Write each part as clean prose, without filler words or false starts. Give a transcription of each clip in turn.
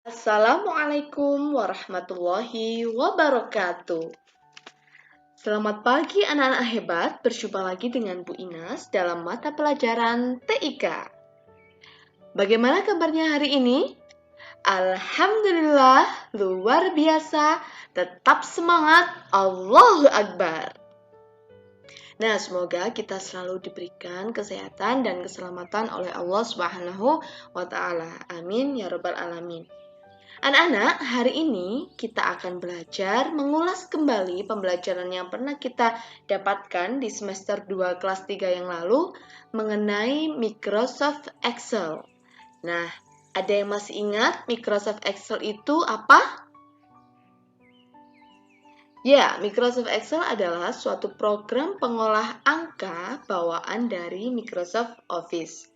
Assalamualaikum warahmatullahi wabarakatuh. Selamat pagi anak-anak hebat, berjumpa lagi dengan Bu Inas dalam mata pelajaran TIK. Bagaimana kabarnya hari ini? Alhamdulillah, luar biasa, tetap semangat, Allahu Akbar. Nah, semoga kita selalu diberikan kesehatan dan keselamatan oleh Allah Subhanahu wa Ta'ala. Amin ya Rabbal 'Alamin. Anak-anak, hari ini kita akan belajar mengulas kembali pembelajaran yang pernah kita dapatkan di semester 2 kelas 3 yang lalu mengenai Microsoft Excel. Nah, ada yang masih ingat Microsoft Excel itu apa? Ya, Microsoft Excel adalah suatu program pengolah angka bawaan dari Microsoft Office.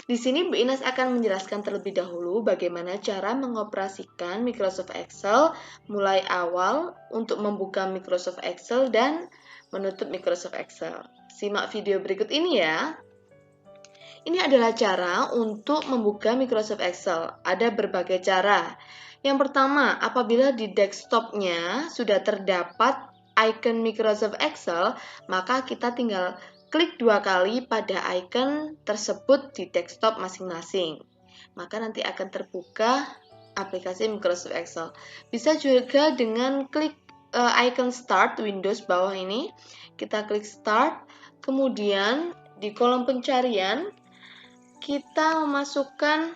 Di sini Bu Inas akan menjelaskan terlebih dahulu bagaimana cara mengoperasikan Microsoft Excel mulai awal untuk membuka Microsoft Excel dan menutup Microsoft Excel. Simak video berikut ini ya. Ini adalah cara untuk membuka Microsoft Excel. Ada berbagai cara. Yang pertama, apabila di desktopnya sudah terdapat icon Microsoft Excel, maka kita tinggal klik 2 kali pada icon tersebut di desktop masing-masing. Maka nanti akan terbuka aplikasi Microsoft Excel. Bisa juga dengan klik icon Start Windows bawah ini. Kita klik Start, kemudian di kolom pencarian kita memasukkan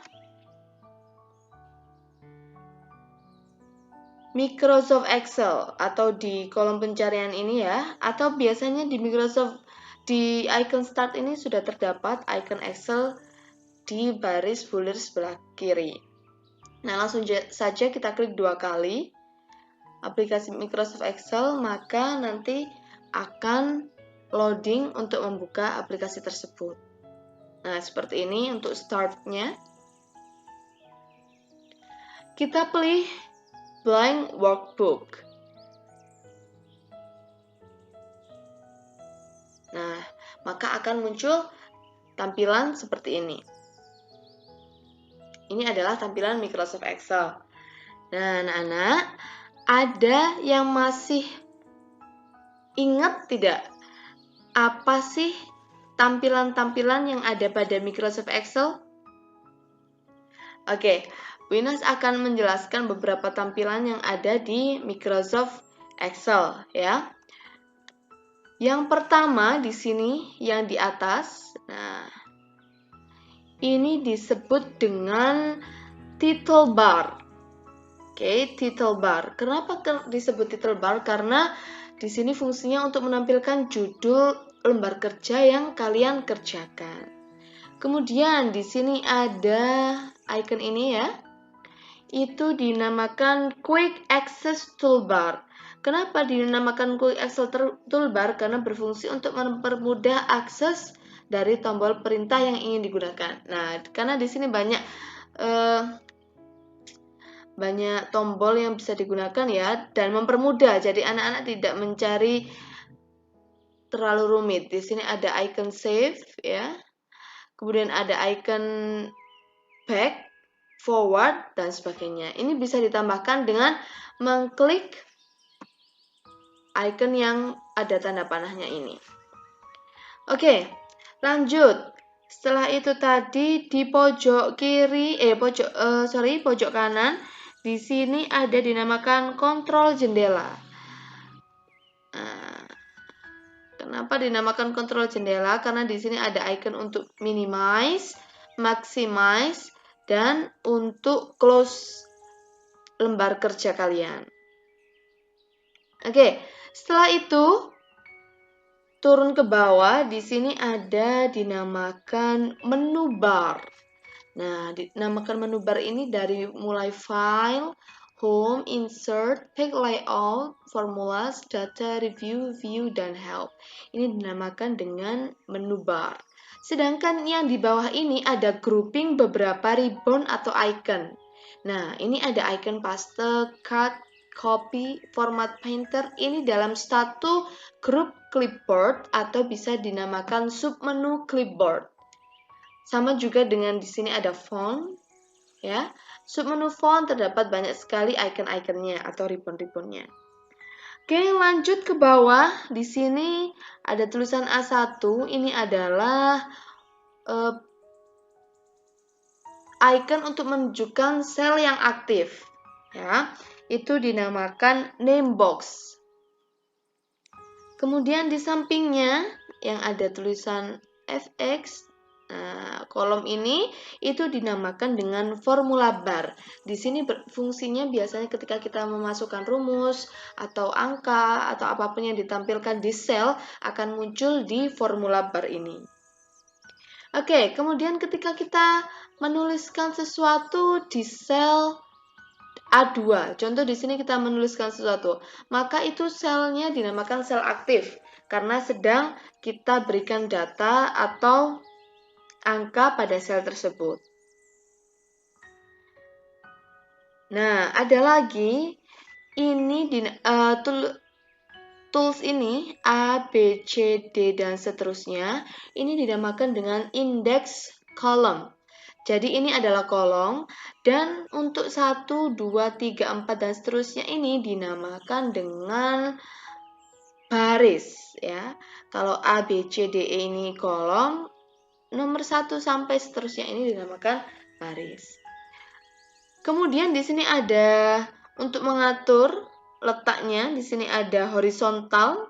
Microsoft Excel atau di kolom pencarian ini ya, atau biasanya di Microsoft di icon start ini sudah terdapat icon Excel di baris bulir sebelah kiri. Nah, langsung saja kita klik 2 kali aplikasi Microsoft Excel, maka nanti akan loading untuk membuka aplikasi tersebut. Nah, seperti ini untuk start-nya. Kita pilih blank workbook. Nah, maka akan muncul tampilan seperti ini. Ini adalah tampilan Microsoft Excel. Nah, anak-anak, ada yang masih ingat tidak? Apa sih tampilan-tampilan yang ada pada Microsoft Excel? Oke, Bu Inas akan menjelaskan beberapa tampilan yang ada di Microsoft Excel ya. Yang pertama di sini yang di atas, nah ini disebut dengan title bar. Oke, title bar. Kenapa disebut title bar? Karena di sini fungsinya untuk menampilkan judul lembar kerja yang kalian kerjakan. Kemudian di sini ada icon ini ya. Itu dinamakan Quick Access Toolbar. Kenapa dinamakan Quick Access Toolbar? Karena berfungsi untuk mempermudah akses dari tombol perintah yang ingin digunakan. Nah, karena di sini banyak tombol yang bisa digunakan ya, dan mempermudah. Jadi anak-anak tidak mencari terlalu rumit. Di sini ada icon save ya. Kemudian ada icon back, forward, dan sebagainya. Ini bisa ditambahkan dengan mengklik icon yang ada tanda panahnya ini. Oke, lanjut. Setelah itu tadi di pojok kiri, pojok kanan, di sini ada dinamakan kontrol jendela. Nah, kenapa dinamakan kontrol jendela? Karena di sini ada icon untuk minimize, maximize, dan untuk close lembar kerja kalian. Oke, setelah itu turun ke bawah, di sini ada dinamakan menu bar. Nah, dinamakan menu bar ini dari mulai file, home, insert, page layout, formulas, data, review, view, dan help. Ini dinamakan dengan menu bar. Sedangkan yang di bawah ini ada grouping beberapa ribbon atau icon. Nah, ini ada icon paste, cut, copy, format painter. Ini dalam satu grup clipboard atau bisa dinamakan submenu clipboard. Sama juga dengan di sini ada font, ya. Submenu font terdapat banyak sekali icon-iconnya atau ribbon-ribbonnya. Oke, lanjut ke bawah. Di sini ada tulisan A1. Ini adalah icon untuk menunjukkan sel yang aktif. Ya, itu dinamakan name box. Kemudian di sampingnya yang ada tulisan FX, kolom ini itu dinamakan dengan formula bar. Di sini fungsinya biasanya ketika kita memasukkan rumus atau angka atau apapun yang ditampilkan di sel akan muncul di formula bar ini. Oke, kemudian ketika kita menuliskan sesuatu di sel A2, contoh di sini kita menuliskan sesuatu, maka itu selnya dinamakan sel aktif karena sedang kita berikan data atau angka pada sel tersebut. Nah, ada lagi, ini tools ini A, B, C, D, dan seterusnya, ini dinamakan dengan index column. Jadi ini adalah kolom, dan untuk 1, 2, 3, 4, dan seterusnya ini dinamakan dengan baris. Ya. Kalau A, B, C, D, E ini kolom, nomor 1 sampai seterusnya ini dinamakan baris. Kemudian di sini ada untuk mengatur letaknya, di sini ada horizontal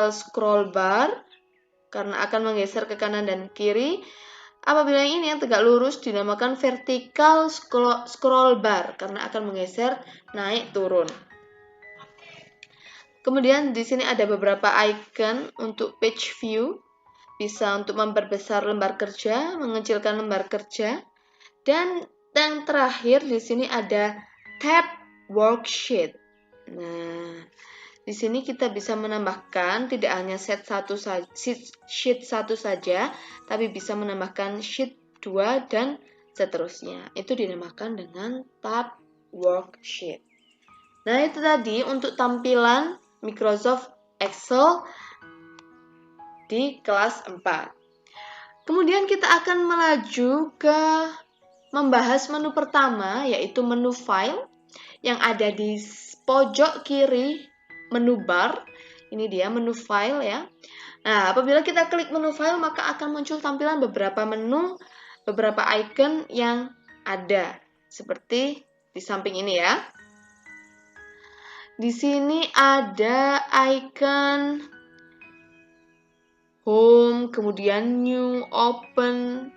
scroll bar karena akan menggeser ke kanan dan kiri. Apabila ini yang tegak lurus dinamakan vertical scroll bar karena akan menggeser naik turun. Kemudian di sini ada beberapa icon untuk page view, bisa untuk memperbesar lembar kerja, mengecilkan lembar kerja, dan yang terakhir di sini ada tab worksheet. Nah, di sini kita bisa menambahkan tidak hanya sheet 1 saja, tapi bisa menambahkan sheet 2 dan seterusnya. Itu dinamakan dengan tab worksheet. Nah, itu tadi untuk tampilan Microsoft Excel di kelas 4. Kemudian kita akan melaju ke membahas menu pertama, yaitu menu file yang ada di pojok kiri menu bar. Ini dia menu file ya. Nah, apabila kita klik menu file, maka akan muncul tampilan beberapa menu, beberapa icon yang ada. Seperti di samping ini ya. Di sini ada icon home, kemudian new, open,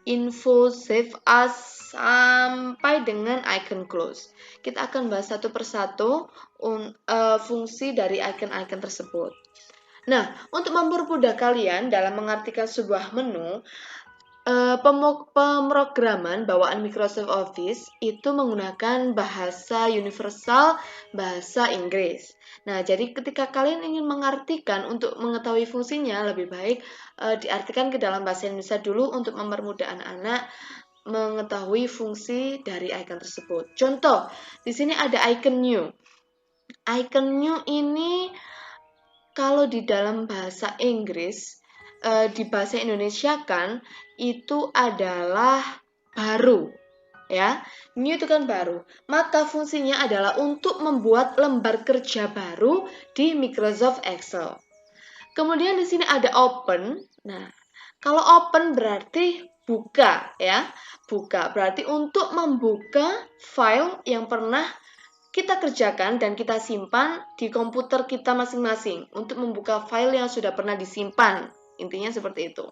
info, save as, sampai dengan icon close. Kita akan bahas satu persatu fungsi dari icon-icon tersebut. Nah, untuk mempermudah kalian dalam mengartikan sebuah menu, pemrograman bawaan Microsoft Office itu menggunakan bahasa universal, bahasa Inggris. Nah, jadi ketika kalian ingin mengartikan untuk mengetahui fungsinya, lebih baik diartikan ke dalam bahasa Indonesia dulu untuk mempermudah anak-anak mengetahui fungsi dari icon tersebut. Contoh, di sini ada icon new. Icon new ini kalau di dalam bahasa Inggris, di bahasa Indonesia kan itu adalah baru, ya. New itu kan baru. Maka fungsinya adalah untuk membuat lembar kerja baru di Microsoft Excel. Kemudian di sini ada open. Nah, kalau open berarti buka, ya. Buka berarti untuk membuka file yang pernah kita kerjakan dan kita simpan di komputer kita masing-masing untuk membuka file yang sudah pernah disimpan. Intinya seperti itu.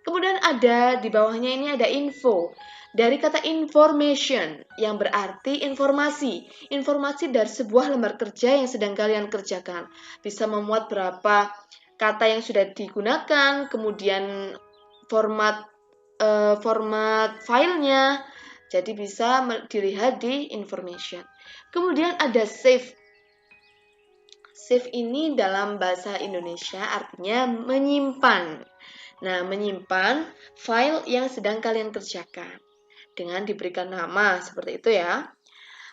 Kemudian ada di bawahnya ini ada info. Dari kata information yang berarti informasi. Informasi dari sebuah lembar kerja yang sedang kalian kerjakan. Bisa memuat berapa kata yang sudah digunakan, kemudian format filenya. Jadi bisa dilihat di information. Kemudian ada save. Save ini dalam bahasa Indonesia artinya menyimpan. Nah, menyimpan file yang sedang kalian kerjakan dengan diberikan nama seperti itu ya.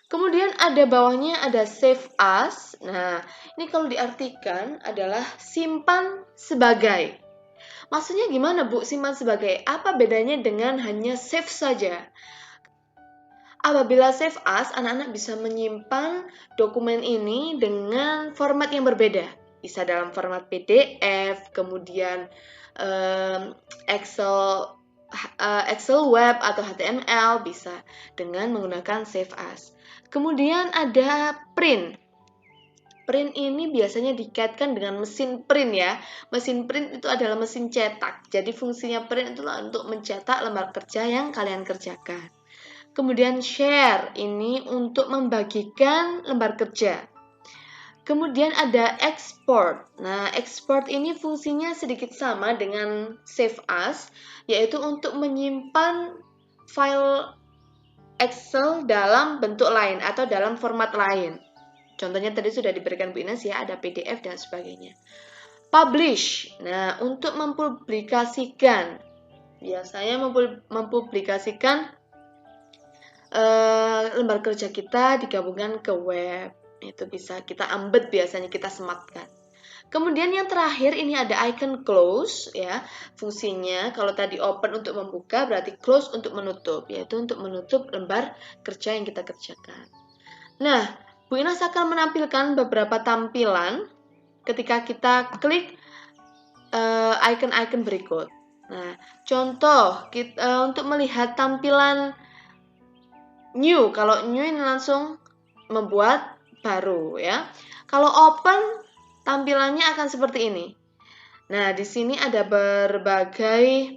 Kemudian ada bawahnya ada save as. Nah, ini kalau diartikan adalah simpan sebagai. Maksudnya gimana Bu, simpan sebagai? Apa bedanya dengan hanya save saja? Apabila save as, anak-anak bisa menyimpan dokumen ini dengan format yang berbeda. Bisa dalam format PDF, kemudian Excel web atau HTML, bisa dengan menggunakan save as. Kemudian ada print. Print ini biasanya dikaitkan dengan mesin print ya. Mesin print itu adalah mesin cetak. Jadi fungsinya print itulah untuk mencetak lembar kerja yang kalian kerjakan. Kemudian share, ini untuk membagikan lembar kerja. Kemudian ada export. Nah, export ini fungsinya sedikit sama dengan save as, yaitu untuk menyimpan file Excel dalam bentuk lain atau dalam format lain. Contohnya tadi sudah diberikan Bu Ines ya, ada PDF dan sebagainya. Publish, nah untuk mempublikasikan, biasanya mempublikasikan lembar kerja kita digabungkan ke web. Itu bisa kita embed, biasanya kita sematkan. Kemudian yang terakhir ini ada icon close ya. Fungsinya kalau tadi open untuk membuka, berarti close untuk menutup, yaitu untuk menutup lembar kerja yang kita kerjakan. Nah, Bu Inas akan menampilkan beberapa tampilan ketika kita klik icon-icon berikut. Nah, contoh untuk melihat tampilan new, kalau new ini langsung membuat baru ya. Kalau open, tampilannya akan seperti ini. Nah, di sini ada berbagai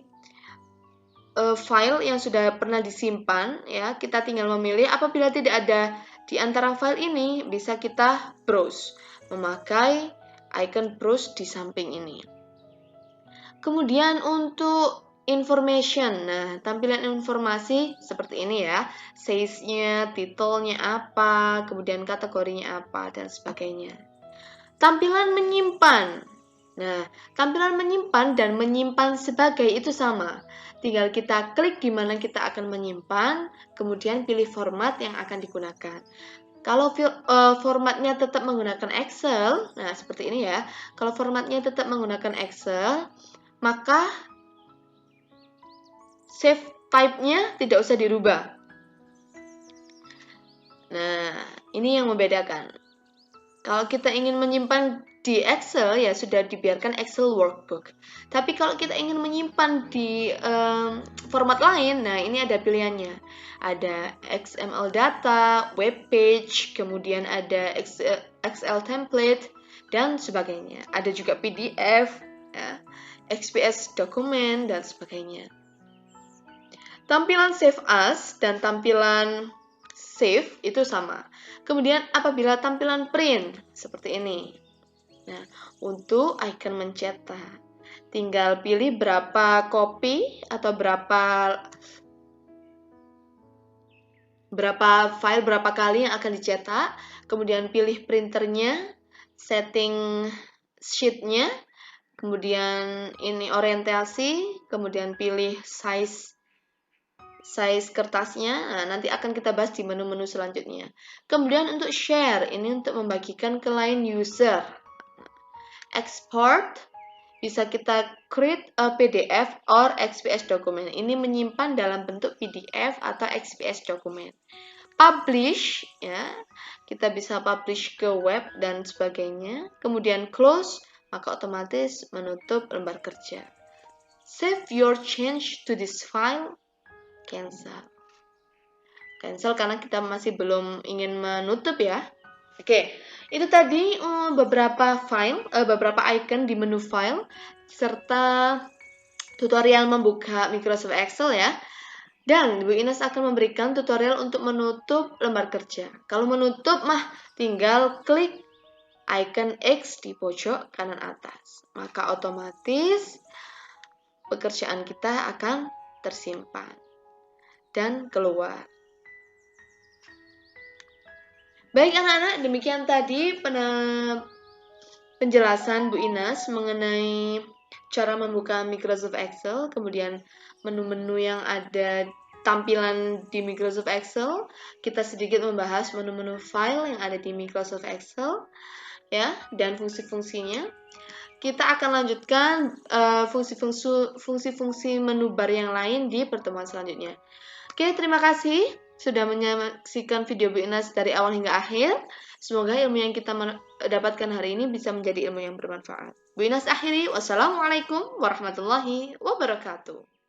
file yang sudah pernah disimpan ya. Kita tinggal memilih. Apabila tidak ada di antara file ini, bisa kita browse memakai icon browse di samping ini. Kemudian untuk information, nah tampilan informasi seperti ini ya, size-nya, titelnya apa, kemudian kategorinya apa, dan sebagainya. Tampilan menyimpan, nah tampilan menyimpan dan menyimpan sebagai itu sama, tinggal kita klik di mana kita akan menyimpan, kemudian pilih format yang akan digunakan. Kalau formatnya tetap menggunakan Excel, nah seperti ini ya, kalau formatnya tetap menggunakan Excel, maka save type-nya tidak usah dirubah. Nah, ini yang membedakan. Kalau kita ingin menyimpan di Excel, ya sudah dibiarkan Excel workbook. Tapi kalau kita ingin menyimpan di format lain, nah ini ada pilihannya. Ada XML data, web page, kemudian ada Excel template, dan sebagainya. Ada juga PDF, ya, XPS dokumen, dan sebagainya. Tampilan save as dan tampilan save itu sama. Kemudian apabila tampilan print seperti ini. Nah, untuk icon mencetak, tinggal pilih berapa copy atau berapa file, berapa kali yang akan dicetak. Kemudian pilih printernya, setting sheet-nya, kemudian ini orientasi, kemudian pilih size kertasnya. Nah, nanti akan kita bahas di menu-menu selanjutnya. Kemudian untuk share, ini untuk membagikan ke lain user. Export, bisa kita create a PDF or XPS dokumen. Ini menyimpan dalam bentuk PDF atau XPS dokumen. Publish, ya, kita bisa publish ke web dan sebagainya. Kemudian close, maka otomatis menutup lembar kerja. Save your change to this file. Cancel karena kita masih belum ingin menutup ya. Oke, itu tadi beberapa icon di menu file serta tutorial membuka Microsoft Excel ya. Dan Bu Ines akan memberikan tutorial untuk menutup lembar kerja. Kalau menutup tinggal klik icon X di pojok kanan atas. Maka otomatis pekerjaan kita akan tersimpan dan keluar. Baik anak-anak, demikian tadi penjelasan Bu Ines mengenai cara membuka Microsoft Excel, kemudian menu-menu yang ada tampilan di Microsoft Excel. Kita sedikit membahas menu-menu file yang ada di Microsoft Excel, ya, dan fungsi-fungsinya. Kita akan lanjutkan fungsi-fungsi menu bar yang lain di pertemuan selanjutnya. Oke, terima kasih. sudah menyaksikan video Bu Inas dari awal hingga akhir. Semoga ilmu yang kita dapatkan hari ini bisa menjadi ilmu yang bermanfaat. Bu Inas akhiri, wassalamualaikum warahmatullahi wabarakatuh.